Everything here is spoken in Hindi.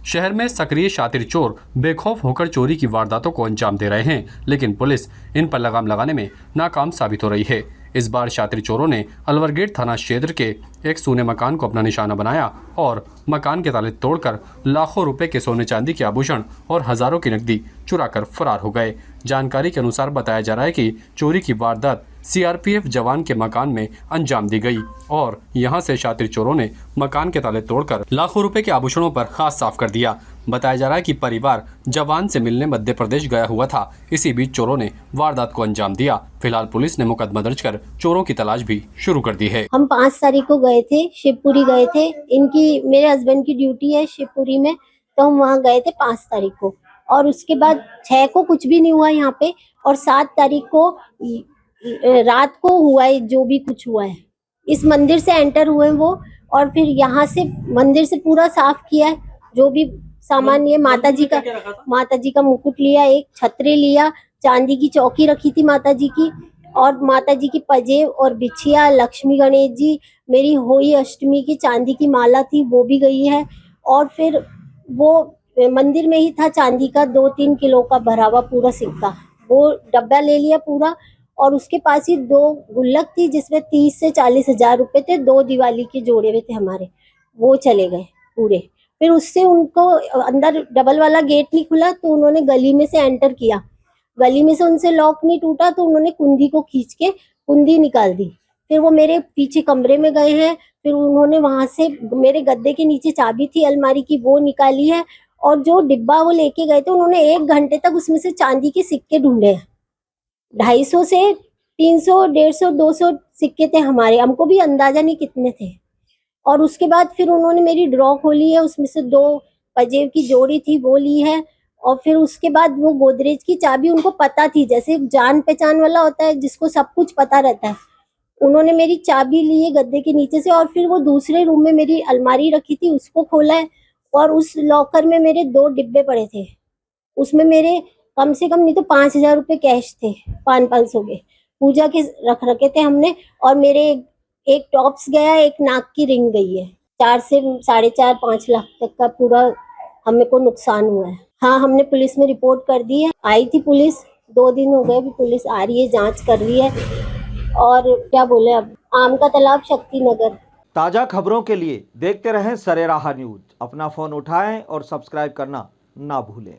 शहर में सक्रिय शातिर चोर बेखौफ होकर चोरी की वारदातों को अंजाम दे रहे हैं, लेकिन पुलिस इन पर लगाम लगाने में नाकाम साबित हो रही है। इस बार शातिर चोरों ने अलवर गेट थाना क्षेत्र के एक सूने मकान को अपना निशाना बनाया और मकान के ताले तोड़कर लाखों रुपए के सोने चांदी के आभूषण और हजारों की नकदी चुराकर फरार हो गए। जानकारी के अनुसार बताया जा रहा है कि चोरी की वारदात सीआरपीएफ जवान के मकान में अंजाम दी गई और यहां से शातिर चोरों ने मकान के ताले तोड़कर लाखों रुपए के आभूषणों पर हाथ साफ कर दिया। बताया जा रहा है कि परिवार जवान से मिलने मध्य प्रदेश गया हुआ था। इसी बीच चोरों ने वारदात को अंजाम दिया। फिलहाल पुलिस ने मुकदमा दर्ज कर चोरों की तलाश भी शुरू कर दी है। हम 5 तारीख को गए थे, शिवपुरी गए थे। इनकी मेरे हस्बैंड की ड्यूटी है शिवपुरी में, तो हम वहाँ गए थे 5 तारीख को। और उसके बाद 6 को कुछ भी नहीं हुआ यहाँ पे, और 7 तारीख को रात को हुआ है जो भी कुछ हुआ है। इस मंदिर से एंटर हुए वो, और फिर यहाँ से मंदिर से पूरा साफ किया है। जो भी सामान, ये माता जी का मुकुट लिया, एक छतरी लिया, चांदी की चौकी रखी थी माता जी की, और माता जी की पजेब और बिछिया, लक्ष्मी गणेश जी, मेरी होई अष्टमी की चांदी की माला थी वो भी गई है। और फिर वो मंदिर में ही था चांदी का 2-3 किलो का भरा हुआ पूरा सिक्का, वो डब्बा ले लिया पूरा। और उसके पास ही 2 गुल्लक थी जिसमें 30 से 40 हजार रुपए थे, 2 दिवाली के जोड़े हुए थे हमारे, वो चले गए पूरे। फिर उससे उनको अंदर डबल वाला गेट नहीं खुला, तो उन्होंने गली में से एंटर किया। गली में से उनसे लॉक नहीं टूटा, तो उन्होंने कुंडी को खींच के कुंडी निकाल दी। फिर वो मेरे पीछे कमरे में गए हैं। फिर उन्होंने वहां से मेरे गद्दे के नीचे चाबी थी अलमारी की, वो निकाली है। और जो डिब्बा वो लेके गए थे, उन्होंने 1 घंटे तक उसमें से चांदी के सिक्के ढूंढे हैं। 250 से 300, 150, 200 सिक्के थे हमारे, हमको भी अंदाजा नहीं कितने थे। और उसके बाद फिर उन्होंने मेरी ड्रॉ खोली है, उसमें से 2 पजेब की जोड़ी थी वो ली है। और फिर उसके बाद वो गोदरेज की चाबी उनको पता थी, जैसे जान पहचान वाला होता है जिसको सब कुछ पता रहता है। उन्होंने मेरी चाबी ली है गद्दे के नीचे से, और फिर वो दूसरे रूम में मेरी अलमारी रखी थी उसको खोला है। और उस लॉकर में मेरे 2 डिब्बे पड़े थे, उसमें मेरे कम से कम नहीं तो 5,000 रुपए कैश थे, 500 के पूजा के रख रखे थे हमने। और मेरे एक टॉप्स गया, एक नाक की रिंग गई है। 4 से 4.5-5 लाख तक का पूरा हमें को नुकसान हुआ है। हाँ, हमने पुलिस में रिपोर्ट कर दी है। आई थी पुलिस, 2 दिन हो गए, अभी पुलिस आ रही है, जांच कर रही है। और क्या बोले, अब आम का तालाब, शक्ति नगर। ताज़ा खबरों के लिए देखते रहें सरेराह न्यूज। अपना फ़ोन उठाएं और सब्सक्राइब करना ना भूलें।